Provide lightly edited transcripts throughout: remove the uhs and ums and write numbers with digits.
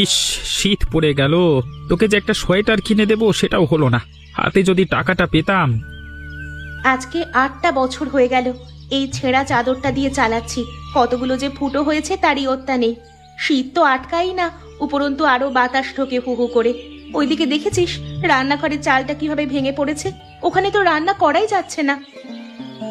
ইস, শীত পড়ে গেল। তোকে যে একটা সোয়েটার কিনে দেবো সেটাও হলো না। হাতে যদি টাকাটা পেতাম। আজকে 8টা বছর হয়ে গেল এই ছেঁড়া চাদরটা দিয়ে চালাচ্ছি। কতগুলো যে ফুটো হয়েছে তারই অত্যা নেই। শীত তো আটকাই না, উপরন্তু আরো বাতাস ঢোকে হু হু করে। ওইদিকে দেখেছিস রান্নাঘরের চালটা কিভাবে ভেঙে পড়েছে? ওখানে তো রান্না করাই যাচ্ছে না।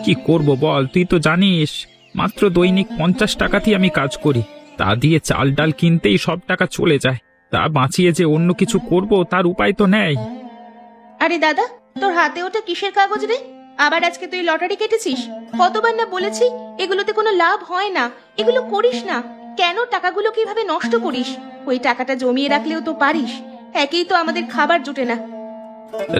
কি করব বল, তুই তো জানিস মাত্র দৈনিক 50 টাকাতেই আমি কাজ করি। তা দিয়ে চাল ডাল কিনতেই সব টাকা চলে যায়। তা বাঁচিয়ে যে অন্য কিছু করব তার উপায় তো নেই। আরে দাদা, তোর হাতে ওটা কিসের কাগজ রে? আবার আজকে তুই লটারি কেটেছিস? কতবার না বলেছি এগুলোতে কোনো লাভ হয় না, এগুলো করিস না। কেন টাকাগুলো কিভাবে নষ্ট করিস? ওই টাকাটা জমিয়ে রাখলেও তো পারিস। একেই তো আমাদের খাবার জোটে না।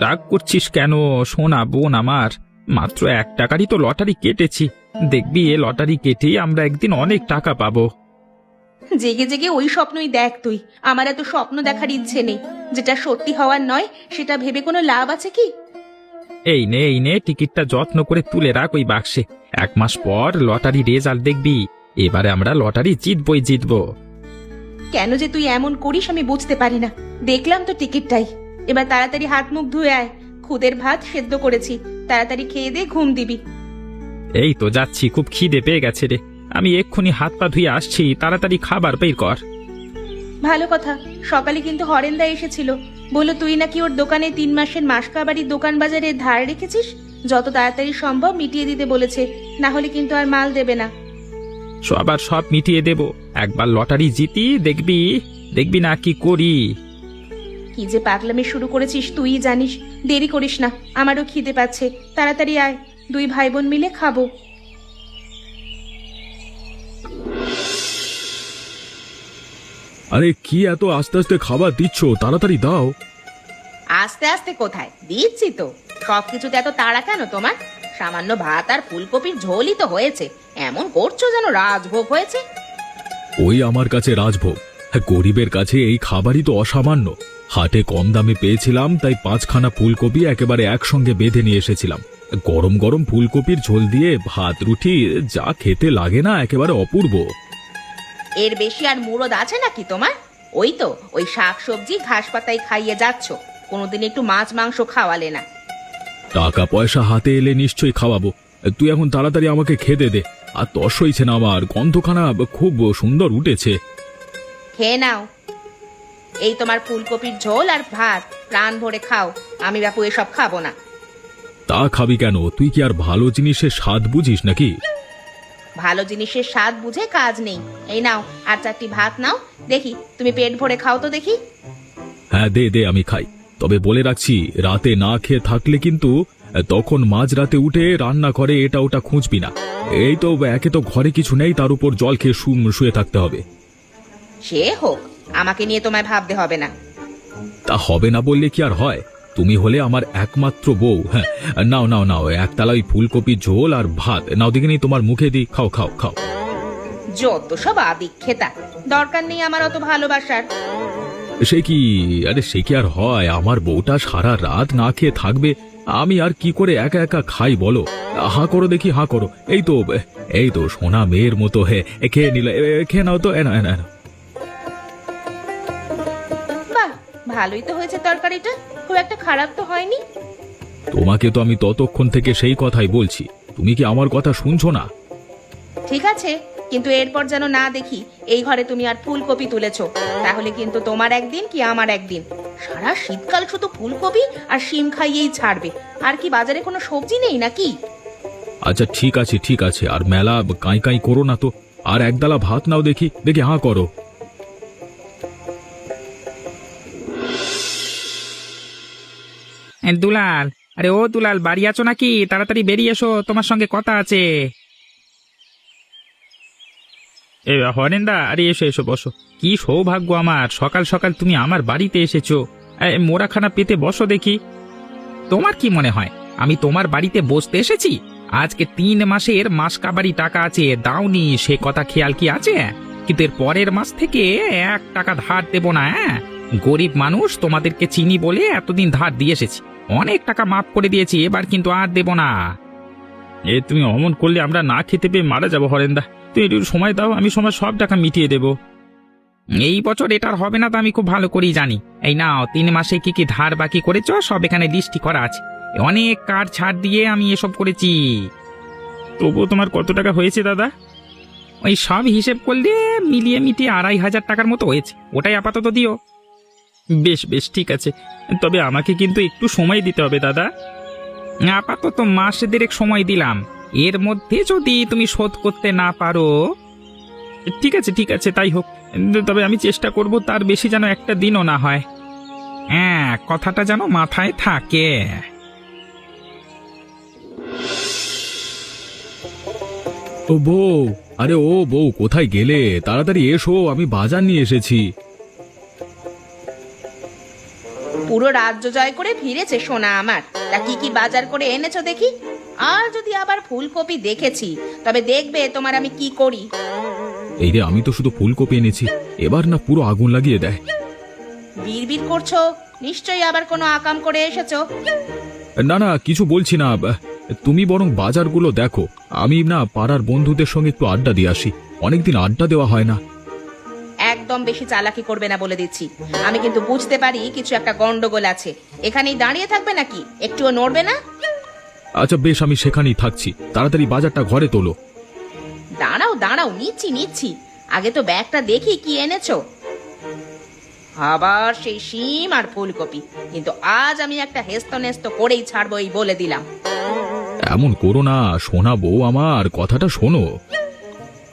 রাগ করছিস কেন সোনা বোন আমার? মাত্র 1 টাকারই তো লটারি কেটেছি। দেখবি এ লটারি কেটেই আমরা একদিন অনেক টাকা পাবো। জেগে জেগে ওই স্বপ্নই দেখ তুই। আমার এত স্বপ্ন দেখার ইচ্ছে নেই। যেটা সত্যি হওয়ার নয় সেটা ভেবে কোনো লাভ আছে কি? এই নে টিকিটটা যত্ন করে তুলে রাখ ওই বাক্সে। 1 মাস পর লটারি রেজাল্ট দেখবি। এবারে আমরা লটারি জিতবো। কেন যে তুই এমন করিস আমি বুঝতে পারি না। দেখলাম তো টিকিটটাই। এবার তাড়াতাড়ি হাত মুখ ধুয়ে আয়। খুদের ভাত সেদ্ধ করেছি, তাড়াতাড়ি খেয়ে দে, ঘুম দিবি। এই তো যাচ্ছি, খুব খিদে পেয়ে গেছে রে। আমি এক্ষুনি হাত পা ধুয়ে আসছি, তাড়াতাড়ি খাবার বের কর। ভালো কথা। সকালে কিন্তু হরেন্দা এসেছিল, বললো তুই নাকি ওর দোকানে 3 মাসের মাসকাবাড়ির দোকান বাজারে ধার রেখেছিস। যত তাড়াতাড়ি সম্ভব মিটিয়ে দিতে বলেছে, না হলে কিন্তু আর মাল দেবে না। আবার সব মিটিয়ে দেব। একবার লটারি জিতি দেখবি না কি করি। কি যে পাগলামি শুরু করেছিস তুই জানিস। দেরি করিস না, আমারও খিদে পাচ্ছে। তাড়াতাড়ি আয়, 2 ভাই বোন মিলে খাবো। আরে কি এত আস্তে আস্তে খাবার দিচ্ছ? তাড়াতাড়ি দাও। আস্তে আস্তে কোথায়, দিচ্ছি তো। সবকিছুতে এত তাড়া কেন তোমার? সামান্য ভাত আর ফুলকপির ঝোলই তো হয়েছে, এমন করছো যেন রাজভোগ হয়েছে। ওই আমার কাছে রাজভোগ? হ্যাঁ, গরিবের কাছে এই খাবারই তো অসামান্য। হাটে কম দামে পেয়েছিলাম, তাই 5খানা ফুলকপি একেবারে একসঙ্গে বেঁধে নিয়ে এসেছিলাম। গরম গরম ফুলকপির ঝোল দিয়ে ভাত রুটি যা খেতে লাগে না, একেবারে অপূর্ব। এর বেশি আর মুরদ আছে নাকি তোমার? ওই শাক সবজি ঘাস পাতায় খাইয়ে যাচ্ছ, কোনোদিন একটু মাছ মাংস খাওয়ালে না। টাকা পয়সা হাতে এলে নিশ্চয়ই খাওয়াবো। তুই এখন তাড়াতাড়ি আমাকে খেতে দে। আর তস হইছে না আমার, গন্ধখানা খুব সুন্দর উঠেছে। খেয়ে নাও, এই তোমার ফুলকপির ঝোল আর ভাত, প্রাণ ভরে খাও। আমি বাপু এসব খাবো না। তা খাবি কেন? তুই কি আর ভালো জিনিসের স্বাদ বুঝিস নাকি? ভালো জিনিসের স্বাদ বুঝে কাজ নেই। এই নাও আর 4টি ভাত নাও, দেখি তুমি পেট ভরে খাও তো দেখি। হ্যাঁ দে আমি খাই। তবে বলে রাখছি, রাতে না খেয়ে থাকলে কিন্তু তখন মাঝরাতে উঠে রান্না করে এটা ওটা খুঁজবি না। এই তো একে তো ঘরে কিছু নেই, তার উপর জল খেয়ে শুয়ে থাকতে হবে। সে হোক, আমাকে নিয়ে তোমায় ভাবতে হবে না। তা হবে না বললে কি আর হয়? তুমি হলে আমার একমাত্র বউ। হ্যাঁ, নাও একতলা ওই ফুলকপি ঝোল আর ভাত নাও, দেখে নি তোমার মুখে দিই। খাও। যত সব আদিক্ষেতা, দরকার নেই আমার অত ভালোবাসার। সে কি? আরে সে কি আর হয়? আমার বউটা সারা রাত না খেয়ে থাকবে, আমি আর কি করে একা একা খাই বলো? হা করো দেখি, হা করো। এই তো সোনা মেয়ের মতো। খেয়ে নিলে, খেয়ে নাও তো। না বাহ, ভালোই তো হয়েছে তরকারিটা, খুব একটা খারাপ তো হয়নি। তোমাকে তো আমি ততক্ষণ থেকে সেই কথাই বলছি, তুমি কি আমার কথা শুনছো না? ঠিক আছে, কিন্তু এরপর যেন না দেখি এই ঘরে তুমি আর ফুলকপি তুলেছো, তাহলে কিন্তু তোমার একদিন কি আমার একদিন। সারা শীতকাল শুধু ফুলকপি আর শিম খাইয়েই ছাড়বে। আর কি বাজারে কোনো সবজি নেই নাকি? আচ্ছা ঠিক আছে, আর মেলা কাই করো না তো। আর একদালা ভাত নাও, দেখি হা করো। দুলাল, আরে ও দুলাল, বাড়ি আছো নাকি? তাড়াতাড়ি বেরিয়ে এসো, তোমার সঙ্গে কথা আছে। হরেন্দা, আরে এসো বসো। কি সৌভাগ্য আমার, সকাল সকাল তুমি আমার বাড়িতে এসেছো। মোড়াখানা পেতে বসো দেখি। তোমার কি মনে হয় আমি তোমার বাড়িতে বসতে এসেছি? আজকে 3 মাসের মাসকাবারি টাকা আছে, দাওনি, সে কথা খেয়াল কি আছে? কিন্তু এর পরের মাস থেকে 1 টাকা ধার দেব না। গরিব মানুষ, তোমাদেরকে চিনি বলে এতদিন ধার দিয়ে এসেছি। অনেক টাকা মাফ করে দিয়েছি, এবার কিন্তু আর দেব না। তুমি অমন করলে আমরা না খেতে পেয়ে মারা যাবো হরেন্দা। তুমি একটু সময় দাও, আমি সময় সব টাকা মিটিয়ে দেব। এই বছর এটার হবে না তো আমি খুব ভালো করেই জানি। এই নাও 3 মাসে কি কি ধার বাকি করেছো সব এখানে লিস্টি করা আছে। অনেক কার্ড ছাড় দিয়ে আমি এসব করেছি। তবুও তোমার কত টাকা হয়েছে দাদা? ওই সব হিসেব করলে মিলিয়ে মিটিয়ে 2,500 টাকার মতো হয়েছে। ওটাই আপাতত দিও। বেশ বেশ ঠিক আছে, তবে আমাকে কিন্তু একটু সময় দিতে হবে দাদা। আপাতত মাস দেড়েক সময় দিলাম, এর মধ্যে যদি তুমি শোধ করতে না পারো। ঠিক আছে তাই হোক, তবে আমি চেষ্টা করব তার বেশি যেন একটা দিনও না হয়। হ্যাঁ, কথাটা যেন মাথায় থাকে। ও বউ, আরে ও বউ, কোথায় গেলে? তাড়াতাড়ি এসো, আমি বাজার নিয়ে এসেছি। পুরো রাজ্য জয় করে ফিরেছে সোনা আমার। তা কি কি বাজার করে এনেছো দেখি। আর যদি আবার ফুলকপি দেখেছি তবে দেখবে তোমার আমি কি করি। এই রে, আমি তো শুধু ফুলকপি এনেছি, এবার না পুরো আগুন লাগিয়ে দেয়। বিড়বিড় করছো, নিশ্চয়ই আবার কোনো আকাম করে এসেছো। না না, কিছু বলছি না, তুমি বরং বাজারগুলো দেখো। আমি না পাড়ার বন্ধুদের সঙ্গে একটু আড্ডা দিয়ে আসি, অনেকদিন আড্ডা দেওয়া হয় না। একদম বেশি চালাকি করবে না বলে দিচ্ছি। আমি কিন্তু বুঝতে পারি কিছু একটা গন্ডগোল আছে। এখানেই দাঁড়িয়ে থাকবে নাকি? একটুও নড়বে না? আচ্ছা বেশ, আমি সেখানেই থাকছি, তাড়াতাড়ি বাজারটা ঘরে তোলো। দাঁড়াও দাঁড়াও, নিচ্ছি। আগে তো ব্যাগটা দেখি কি এনেছো। আবার সেই শিম আর ফুলকপি, কিন্তু আজ আমি একটা হেস্তনেস্ত করেই ছাড়বো, এই বলে দিলাম। এমন করো না সোনা বউ, আমার কথাটা শোনো।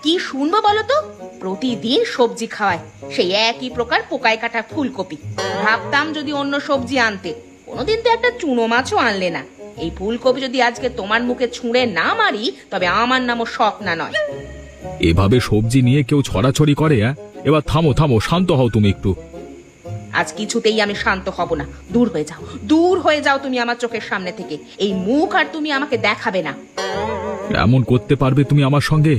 কি শুনবো বলো তো? প্রতিদিন সবজি খাওয়ায়, সেই একই প্রকার পোকায় কাটা ফুলকপি। ভাবতাম যদি অন্য সবজি আনতে, কোনোদিন তো একটা চুনো মাছও আনলে না। এই ফুলকপি যদি আজকে তোমার মুখে ছুঁড়ে না মারি তবে আমার নামও শখ না নয়। এভাবে সবজি নিয়ে কেউ ছড়াছড়ি করে? এবার থামো থামো, শান্ত হও তুমি একটু। আজ কিছুতেই আমি শান্ত হব না। দূর হয়ে যাও তুমি আমার চোখের সামনে থেকে। এই মুখ আর তুমি আমাকে দেখাবে না। এমন করতে পারবে তুমি আমার সঙ্গে?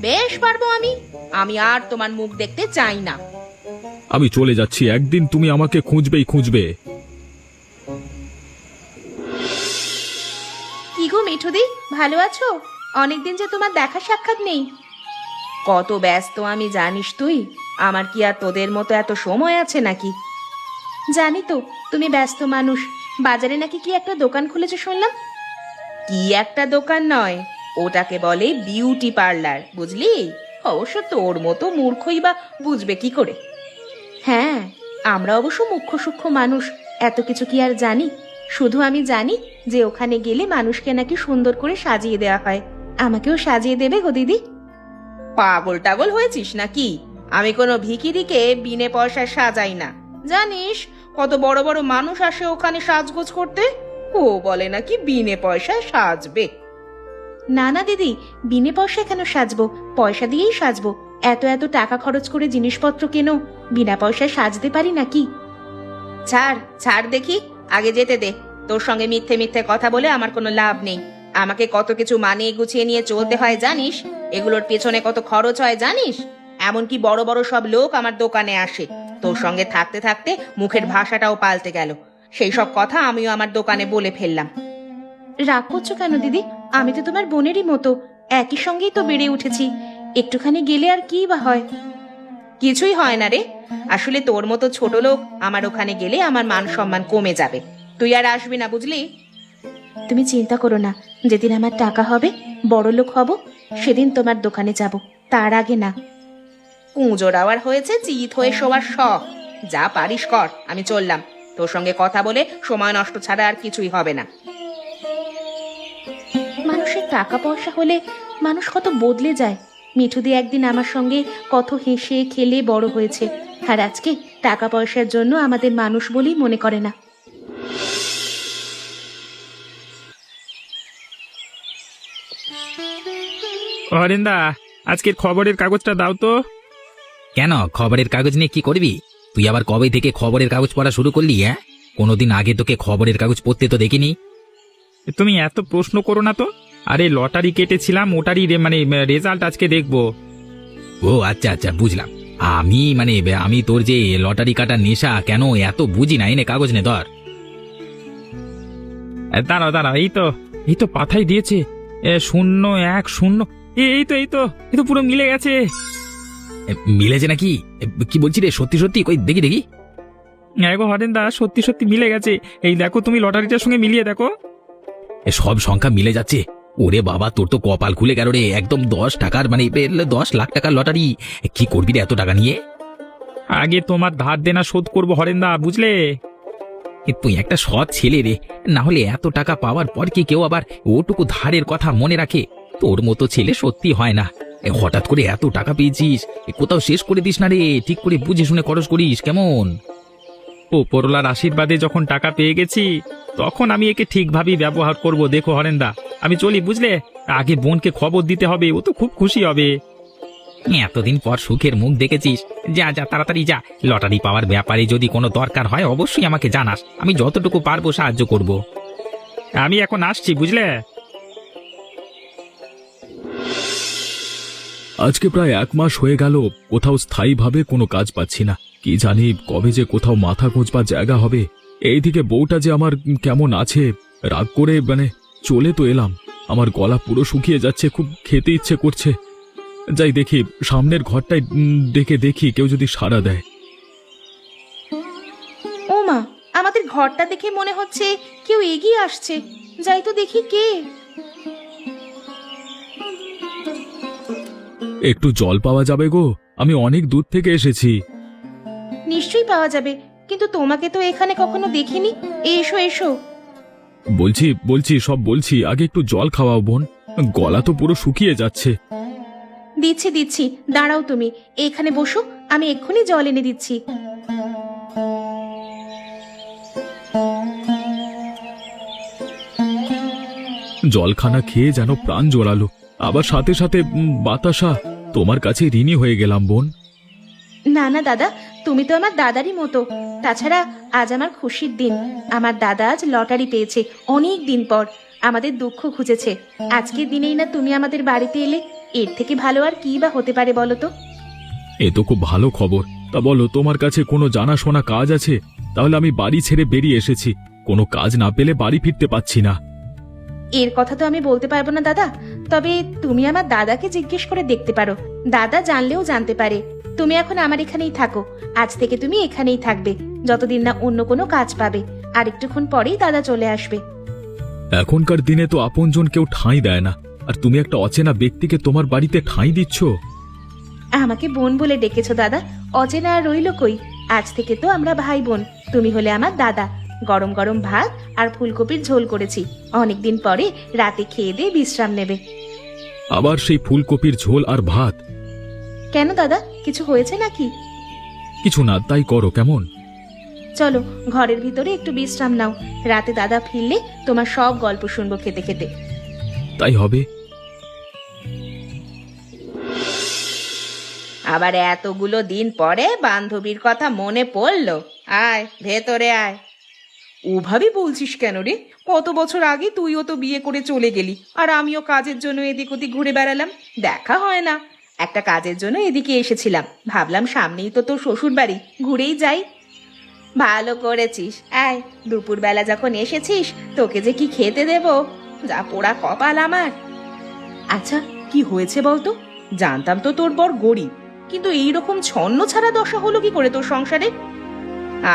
বেশ পারবো আমি আর তোমার মুখ দেখতে চাই না। আমি চলে যাচ্ছি, একদিন তুমি আমাকে খুঁজবে। কি গো মিঠুদি, ভালো আছো? অনেকদিন যে তোমার দেখা সাক্ষাৎ নেই। কত ব্যস্ত আমি জানিস তুই। আমার কি আর তোদের মতো এত সময় আছে নাকি? জানি তো তুমি ব্যস্ত মানুষ। বাজারে নাকি কি একটা দোকান খুলেছো শুনলাম। কি একটা দোকান নয়, ওটাকে বলে বিউটি পার্লার, বুঝলি? অবশ্য তোর মতো মূর্খই বা বুঝবে কি করে। হ্যাঁ, আমরা অবশ্য মুখ্য সূক্ষ্ম মানুষ, এত কিছু কি আর জানি? শুধু আমি জানি যে ওখানে গেলে মানুষকে নাকি সুন্দর করে সাজিয়ে দেওয়া হয়। আমাকেও সাজিয়ে দেবে গো দিদি? পাগল টাগল হয়েছিস নাকি? আমি কোনো ভিখিরিকে বিনে পয়সায় সাজাই না। জানিস কত বড় বড় মানুষ আসে ওখানে সাজগোজ করতে। ও বলে নাকি বিনে পয়সায় সাজবে। না না দিদি, বিনে পয়সায় কেন সাজবো? পয়সা দিয়েই সাজবো। এত টাকা খরচ করে জিনিসপত্র কেনো, বিনা পয়সায় সাজতে পারি নাকি? ছাড় দেখি, আগে যেতে দে। তোর সঙ্গে মিথ্যে কথা বলে আমার কোনো লাভ নেই। আমাকে কত কিছু মানিয়ে গুছিয়ে নিয়ে চলতে হয় জানিস? এগুলোর পেছনে কত খরচ হয় জানিস? এমনকি বড় বড় সব লোক আমার দোকানে আসে। তোর সঙ্গে থাকতে থাকতে মুখের ভাষাটাও পাল্টে গেল। সেই সব কথা আমিও আমার দোকানে বলে ফেললাম। রাগ করছো কেন দিদি? আমি তো তোমার বোনেরই মতো, একই সঙ্গেই তো বেড়ে উঠেছি। একটুখানি গেলে আর কি বা হয়? কিছুই হয় না রে। আসলে তোর মতো ছোট লোক আমার ওখানে গেলে আমার মান সম্মান কমে যাবে। তুই আর আসবি না, বুঝলি? তুমি চিন্তা করো না, যেদিন আমার টাকা হবে, বড় লোক হব, সেদিন তোমার দোকানে যাব, তার আগে না। পুজোর আওয়ার হয়েছে চিত হয়ে শোবার শখ। যা পারিস কর, আমি চললাম। তোর সঙ্গে কথা বলে সময় নষ্ট ছাড়া আর কিছুই হবে না। মানুষের টাকা পয়সা হলে মানুষ কত বদলে যায়। মিঠুদি একদিন আমার সঙ্গে কত হেসে খেলে বড় হয়েছে, আর আজকে টাকা পয়সার জন্য আমাদের মানুষ বলেই মনে করে না। হরেন্দা, আজকের খবরের কাগজটা দাও তো। কেন, খবরের কাগজ নিয়ে কি করবি? তুই আবার কবে থেকে খবরের কাগজ পড়া শুরু করলি? কোনোদিন আগে তোকে খবরের কাগজ পড়তে তো দেখিনি। তুমি এত প্রশ্ন করো না তো। আরে লটারি কেটেছিলাম, ওটারই রেজাল্ট আজকে দেখবো। ও আচ্ছা বুঝলাম। আমি তোর যে লটারি কাটার নেশা কেন এত বুঝি না। এনে কাগজ নে ধর। দাঁড়াও, এই তো পাথাই দিয়েছে। 010। এই তো পুরো মিলে গেছে। মিলেছে নাকি? কি বলছি রে, সত্যি সত্যি? কই দেখি দেখি। হ্যাঁ গো হরেন্দা, সত্যি সত্যি মিলে গেছে। এই দেখো, তুমি লটারিটার সঙ্গে মিলিয়ে দেখো। সব সংখ্যা মিলে যাচ্ছে। ওরে বাবা, তোর তো কপাল খুলে গেল রে, একদম 10 টাকার মানে 10 লাখ টাকার লটারি। কি করবি রে এত টাকা নিয়ে? আগে তোমার ধার দেনা শোধ করবো হরেন্দা, বুঝলে? তুই একটা সৎ ছেলে রে, না হলে এত টাকা পাওয়ার পর কি কেউ আবার ওটুকু ধারের কথা মনে রাখে? তোর মতো ছেলে সত্যি হয় না। হঠাৎ করে এত টাকা পেয়েছিস, কোথাও শেষ করে দিস না রে, ঠিক করে বুঝে শুনে খরচ করিস কেমন? ওপরওয়ালার আশীর্বাদে যখন টাকা পেয়ে গেছি, তখন আমি একে ঠিকভাবেই ব্যবহার করব। দেখো হরেন্দা, আমি চলি, বুঝলে? আগে বোনকে খবর দিতে হবে, ও তো খুব খুশি হবে। এতদিন পর সুখের মুখ দেখেছিস, যা যা তাড়াতাড়ি যা। লটারি পাওয়ার ব্যাপারে যদি কোনো দরকার হয় অবশ্যই আমাকে জানাস, আমি যতটুকু পারবো সাহায্য করব। আমি এখন আসছি, বুঝলে? আজকে প্রায় 1 মাস হয়ে গেল কোথাও স্থায়ীভাবে কোনো কাজ পাচ্ছি না। কি জানি কবে যে কোথাও মাথা গোঁজবার জায়গা হবে। এইদিকে বউটা যে আমার কেমন আছে, রাগ করে চলে তো এলাম। আমার গলা পুরো শুকিয়ে যাচ্ছে, খুব খেতে ইচ্ছে করছে। যাই দেখি সামনের ঘরটায় ডেকে দেখি কেউ যদি সাড়া দেয়। ও মা, আমাদের ঘরটা দেখে মনে হচ্ছে কেউ এগিয়ে আসছে। যাই তো দেখি কে। একটু জল পাওয়া যাবে গো? আমি অনেক দূর থেকে এসেছি। নিশ্চয়ই পাওয়া যাবে, কিন্তু তোমাকে তো এখানে কখনো দেখিনি। এসো এসো। বলছি সব বলছি, আগে একটু জল খাওয়াও বোন, গলা তো পুরো শুকিয়ে যাচ্ছে। দিচ্ছি দিচ্ছি, দাঁড়াও তুমি এখানে বসো, আমি এক্ষুনি জল এনে দিচ্ছি। জলখানা খেয়ে যেন প্রাণ জোড়ালো, আবার সাথে সাথে বাতাসা। তোমার কাছে ঋণী হয়ে গেলাম বোন। না না দাদা, তুমি তো আমার দাদারই মতো। তাছাড়া আজ আমার খুশির দিন। আমার দাদা আজ লটারি পেয়েছে, অনেক দিন পর। আমাদের দুঃখ ঘুচেছে। আজকের দিনেই না তুমি আমাদের বাড়িতে এলে, এর থেকে ভালো আর কি বা হতে পারে বলো তো? এ তো খুব ভালো খবর। তা বলো, তোমার কাছে কোনো জানাশোনা কাজ আছে? তাহলে আমি বাড়ি ছেড়ে বেরিয়ে এসেছি, কোনো কাজ না পেলে বাড়ি ফিরতে পারছি না। এর কথা তো আমি বলতে পারবো না দাদা, তবে তুমি আমার দাদাকে জিজ্ঞেস করে দেখতে পারো। দাদা জানলেও জানতে পারে। তুমি এখন আমার এখানেই থাকো, আজ থেকে তুমি এখানেই থাকবে, যতদিন না অন্য কোনো কাজ পাবে। আর একটুক্ষণ পরেই দাদা চলে আসবে। এখনকার দিনে তো আপনজন কেউ ঠাঁই দেয় না, আর তুমি একটা অচেনা ব্যক্তিকে তোমার বাড়িতে ঠাঁই দিচ্ছ। আমাকে বোন বলে ডেকেছো দাদা, অচেনা আর রইল কই? আজ থেকে তো আমরা ভাই বোন। তুমি হলে আমার দাদা। গরম গরম ভাত আর ফুলকপির ঝোল করেছি, অনেকদিন পরে রাতে খেয়ে দিয়ে বিশ্রাম নেবে। আবার সেই ফুলকপির ঝোল আর ভাত? কেন দাদা, কিছু হয়েছে নাকি? কিছু না, তাই করো কেমন? চলো ঘরের ভিতরে একটু বিশ্রাম নাও, রাতে দাদা ফিরলে তোমার সব গল্প শুনবো খেতে খেতে। তাই হবে। আবার এতগুলো দিন পরে বান্ধবীর কথা মনে পড়লো। আয় ভেতরে আয়। ওভাবে বলছিস কেন রে? কত বছর আগে তুইও তো বিয়ে করে চলে গেলি, আর আমিও কাজের জন্য এদিক ওদিক ঘুরে বেড়ালাম, দেখা হয় না। একটা কাজের জন্য এদিকে এসেছিলাম, ভাবলাম সামনেই তো তোর শ্বশুর বাড়ি, ঘুরেই যাই। ভালো করেছিস। আয়, দুপুরবেলা যখন এসেছিস তোকে যে কি খেতে দেব, যা পোড়া কপাল আমার। আচ্ছা, কি হয়েছে বলতো? জানতাম তো তোর বর গরিব, কিন্তু এইরকম ছন্ন ছাড়া দশা হলো কি করে তোর সংসারে?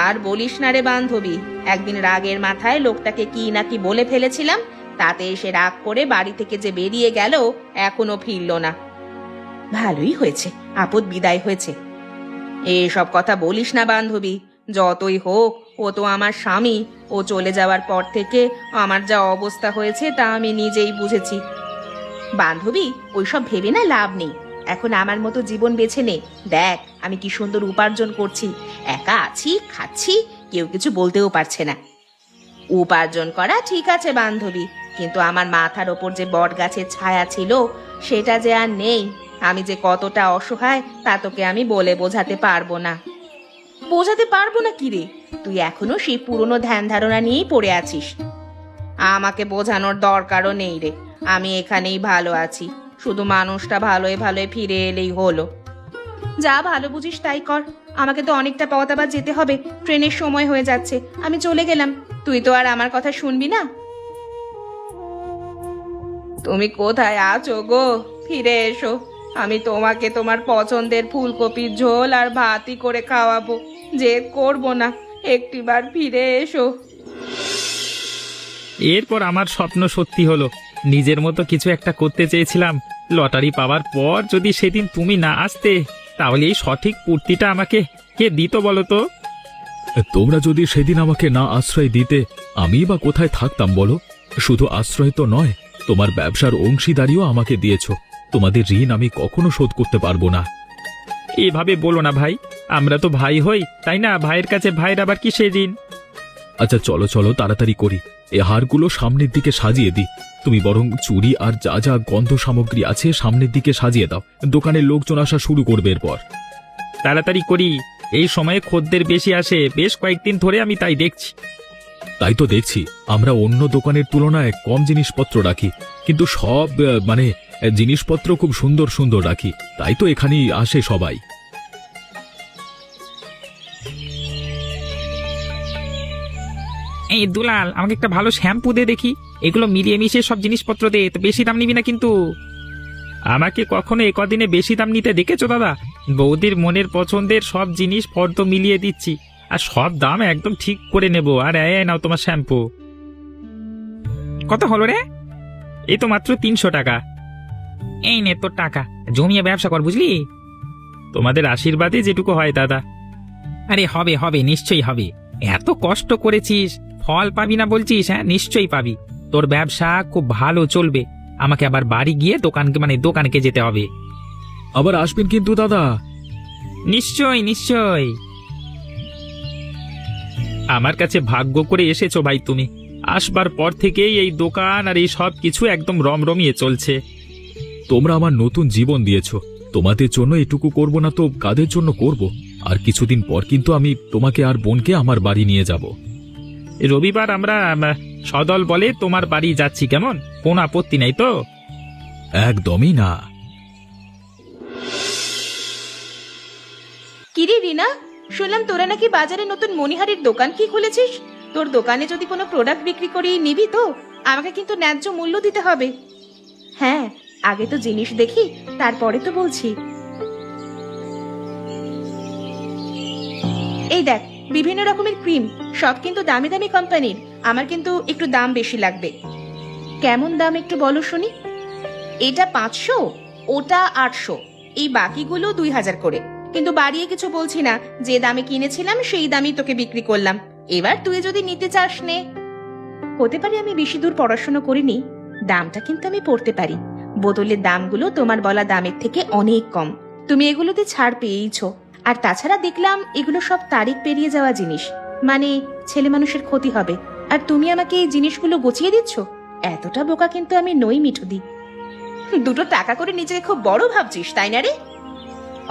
আর বলিস না রে বান্ধবী, একদিন রাগের মাথায় লোকটাকে কি নাকি বলে ফেলেছিলাম, তাতে এসে রাগ করে বাড়ি থেকে যে বেরিয়ে গেল, এখনো ফিরল না। ভালোই হয়েছে, আপদ বিদায় হয়েছে। এসব কথা বলিস না বান্ধবী, যতই হোক ও তো আমার স্বামী। ও চলে যাওয়ার পর থেকে আমার যা অবস্থা হয়েছে তা আমি নিজেই বুঝেছি। বান্ধবী, ওইসব ভেবে না লাভ নেই। এখন আমার মতো জীবন বেছে নে। দেখ আমি কি সুন্দর উপার্জন করছি, একা আছি, খাচ্ছি, কেউ কিছু বলতেও পারছে না। উপার্জন করা ঠিক আছে বান্ধবী, কিন্তু আমার মাথার ওপর যে বট গাছের ছায়া ছিল সেটা যে আর নেই। আমি যে কতটা অসহায় তা তোকে আমি বলে বোঝাতে পারবো না। বোঝাতে পারবো না কি রে? তুই এখনো সেই পুরনো ধ্যান ধারণা নিয়েই পড়ে আছিস। আমাকে বোঝানোর দরকারও নেই রে, আমি এখানেই ভালো আছি। শুধু মানুষটা ভালোই ভালোই ফিরে এলেই হলো। যা ভালো বুঝিস তাই কর। আমাকে তো অনেকটা পথ আবার যেতে হবে, ট্রেনের সময় হয়ে যাচ্ছে। আমি চলে গেলাম, তুই তো আর আমার কথা শুনবি না। তুমি কোথায় আছো গো? ফিরে এসো, আমি তোমাকে তোমার পছন্দের ফুলকপির ঝোল আর ভাতই করে খাওয়াবো। জেদ করবো না, একটিবার ফিরে এসো। এরপর আমার স্বপ্ন সত্যি হলো। নিজের মতো কিছু একটা করতে চেয়েছিলাম, লটারি পাওয়ার পর যদি সেদিন তুমি না আসতে, তাহলে এই সঠিক পূর্তিটা আমাকে কে দিত বলো তো? তোমরা যদি সেদিন আমাকে না আশ্রয় দিতে, আমি বা কোথায় থাকতাম বলো? শুধু আশ্রয় তো নয়, তোমার ব্যবসার অংশীদারিও আমাকে দিয়েছো। তোমাদের ঋণ আমি কখনো শোধ করতে পারবো না। এভাবে বলো না ভাই, আমরা তো ভাই হই, তাই না? ভাইয়ের কাছে ভাইয়ের আবার কিসের ঋণ? আচ্ছা চলো চলো তাড়াতাড়ি করি, এ হারগুলো সামনের দিকে সাজিয়ে দিই। তুমি বরং চুড়ি আর যা যা গন্ধ সামগ্রী আছে সামনের দিকে সাজিয়ে দাও, দোকানের লোকজন আসা শুরু করবে এরপর। তাড়াতাড়ি করি, এই সময়ে খদ্দের বেশি আসে, বেশ কয়েকদিন ধরে আমি তাই দেখছি। তাই তো দেখছি, আমরা অন্য দোকানের তুলনায় কম জিনিসপত্র রাখি, কিন্তু সব জিনিসপত্র খুব সুন্দর সুন্দর রাখি, তাই তো এখানেই আসে সবাই। এই দুলাল, আমাকে একটা ভালো শ্যাম্পু দে দেখি। এগুলো মিলিয়ে মিশিয়ে সব জিনিসপত্র দে, তো বেশি দাম নিবি না কিন্তু। আমাকে কখনো এ কদিনে বেশি দাম নিতে দেখেছো দাদা? বৌদির মনের পছন্দের সব জিনিস ফর্দ মিলিয়ে দিচ্ছি, আর সব দাম একদম ঠিক করে নেব। আর নাও তোমার শ্যাম্পু। কত হলো রে? এই তো মাত্র 300 টাকা। এই নে তোর টাকা, জমিয়ে ব্যবসা কর, বুঝলি? তোমাদের আশীর্বাদে যেটুকু হয় দাদা। আরে হবে হবে, নিশ্চয়ই হবে। এত কষ্ট করেছিস, ফল পাবি না বলছিস? হ্যাঁ, নিশ্চয়ই পাবি। তোর ব্যবসা খুব ভালো চলবে। আমাকে আবার বাড়ি গিয়ে দোকানকে যেতে হবে। আবার আসবেন কিন্তু দাদা। নিশ্চয় নিশ্চয়। আমার কাছে ভাগ্য করে এসেছো ভাই তুমি। আসবার পর থেকেই এই দোকান আর এই সব কিছু একদম রমরমিয়ে চলছে। তোমরা আমার নতুন জীবন দিয়েছো, তোমাদের জন্য এটুকু করব না তো কাদের জন্য করব? আর কিছুদিন পর কিন্তু আমি তোমাকে আর বোনকে আমার বাড়ি নিয়ে যাব। রবিবার আমরা সদল বলে তোমার বাড়ি যাচ্ছি, কেমন? কোনো আপত্তি নেই তো? একদমই না। কিরে রিনা, শুনলাম তোরা নাকি বাজারে নতুন মণিহারির দোকান কি খুলেছিস? তোর দোকানে যদি কোনো প্রোডাক্ট বিক্রি করি নিবি তো? আমাকে কিন্তু ন্যায্য মূল্য দিতে হবে। হ্যাঁ, আগে তো জিনিস দেখি, তারপরে তো বলছি। এই দেখ, বিভিন্ন রকমের ক্রিম, সব কিন্তু দামি দামি কোম্পানির। আমার কিন্তু একটু দাম বেশি লাগবে। কেমন দাম একটু বলো শুনি। এটা 500, ওটা 800, এই বাকিগুলো 2000 করে। কিন্তু বাড়িয়ে কিছু বলছি না, যে দামে কিনেছিলাম সেই দামই তোকে বিক্রি করলাম। এবার তুই যদি নিতে চাস নে। হতে পারে আমি বেশি দূর পড়াশোনা করিনি, দামটা কিন্তু আমি পড়তে পারি। বোতলের দামগুলো তোমার বলা দামের থেকে অনেক কম। তুমি এগুলোতে ছাড় পেয়েইছো। আর তাছাড়া দেখলাম এগুলো সব তারিখ পেরিয়ে যাওয়া জিনিস, মানে ছেলে মানুষের ক্ষতি হবে। আর তুমি আমাকে এই জিনিসগুলো গুছিয়ে দিচ্ছ? এতটা বোকা কিন্তু আমি নই মিঠুদি। 2 টাকা করে নিজেকে খুব বড় ভাবছিস, তাই না রে?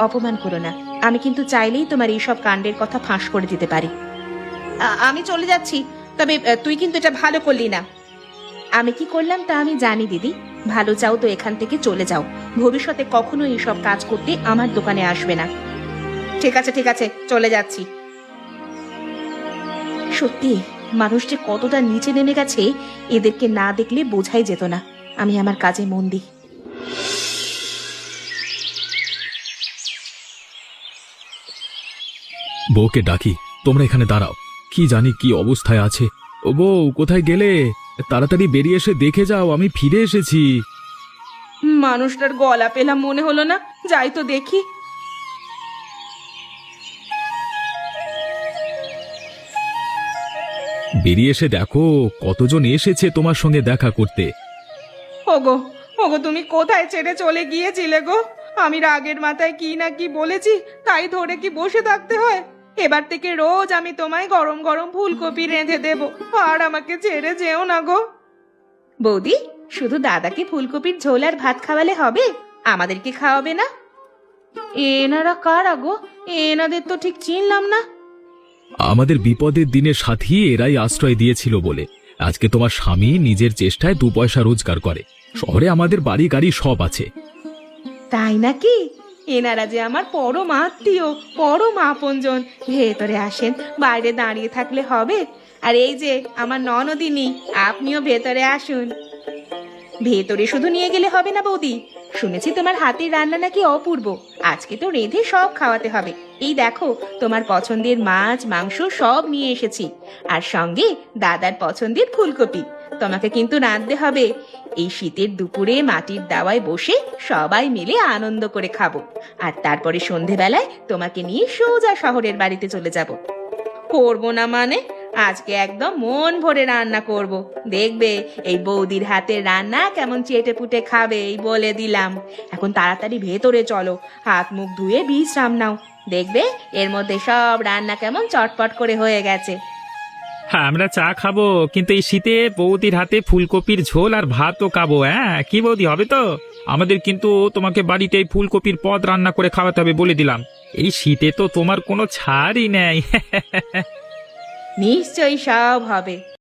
অপমান করো না, আমি কিন্তু চাইলেই তোমার এইসব কাণ্ডের কথা ফাঁস করে দিতে পারি। আমি চলে যাচ্ছি, তবে তুই কিন্তু এটা ভালো করলি না। আমি কি করলাম তা আমি জানি দিদি। ভালো চাও তো এখান থেকে চলে যাও, ভবিষ্যতে কখনো এইসব কাজ করতে আমার দোকানে আসবে না। ঠিক আছে ঠিক আছে, চলে যাচ্ছি। সত্যি মানুষ যে কতটা নিচে নেমে গেছে, এদেরকে না দেখলে বোঝাই যেত না। আমি আমার কাজে মন দিই। বউকে ডাকি, তোমরা এখানে দাঁড়াও। কি জানি কি অবস্থায় আছে। ও বউ, কোথায় গেলে? তাড়াতাড়ি বেরিয়ে এসে দেখে যাও, আমি ফিরে এসেছি। মানুষটার গলা পেলাম মনে হলো না, যাই তো দেখি। বেরিয়ে এসে দেখো কতজন এসেছে তোমার সঙ্গে দেখা করতে। ওগো ওগো, তুমি কোথায় ছেড়ে চলে গিয়েছিলে গো? আমি রাগের মাথায় কি না কি বলেছি, তাই ধরে কি বসে থাকতে হয়? এবার থেকে রোজ আমি তোমায় গরম গরম ফুলকপি রেঁধে দেব, আর আমাকে ছেড়ে যেও না গো। বৌদি, শুধু দাদাকে ফুলকপির ঝোল আর ভাত খাওয়ালে হবে? আমাদেরকে খাওয়াবে না? এনারা কারা গো? এনাদের তো ঠিক চিনলাম না। আমাদের বিপদের দিনের সাথী এরাই আশ্রয় দিয়েছিল বলে আজকে তোমার স্বামী নিজের চেষ্টায় 2 পয়সা রোজগার করে। শহরে আমাদের বাড়ি গাড়ি সব আছে। তাই নাকি? এনারা যে আমার পরম আত্মীয়, পরম আপনজন। ভেতরে আসেন, বাইরে দাঁড়িয়ে থাকলে হবে? আর এই যে আমার ননদিনী, আপনিও ভেতরে আসুন। ভেতরে শুধু নিয়ে গেলে হবে না বৌদি, শুনেছি তোমার হাতের রান্না নাকি অপূর্ব। আজকে তো রেঁধে সব খাওয়াতে হবে। এই দেখো, তোমার পছন্দের মাছ মাংস সব নিয়ে এসেছি, আর সঙ্গে দাদার পছন্দের ফুলকপি। তোমাকে কিন্তু রাঁধতে হবে। এই শীতের দুপুরে মাটির দাওয়ায় বসে সবাই মিলে আনন্দ করে খাবো, আর তারপরে সন্ধেবেলায় তোমাকে নিয়ে সোজা শহরের বাড়িতে চলে যাব। করবো না মানে? আজকে একদম মন ভরে রান্না করব। দেখবে এই বৌদির হাতের রান্না কেমন চেটে পুটে খাবে, এই বলে দিলাম। এখন তাড়াতাড়ি ভেতরে চলো, হাত মুখ ধুয়ে বিশ্রাম নাও। দেখবে এর মধ্যে সব রান্না কেমন চটপট করে হয়ে গেছে। হ্যাঁ, আমরা চা খাবো, কিন্তু এই শীতে বৌদির হাতে ফুলকপির ঝোল আর ভাতও খাবো। হ্যাঁ, কি বৌদি, হবে তো? আমাদের কিন্তু তোমাকে বাড়িতে এই ফুলকপির পদ রান্না করে খাওয়াতে হবে বলে দিলাম। এই শীতে তো তোমার কোনো ছাড়ই নেই। নিশ্চয়ই সব হবে।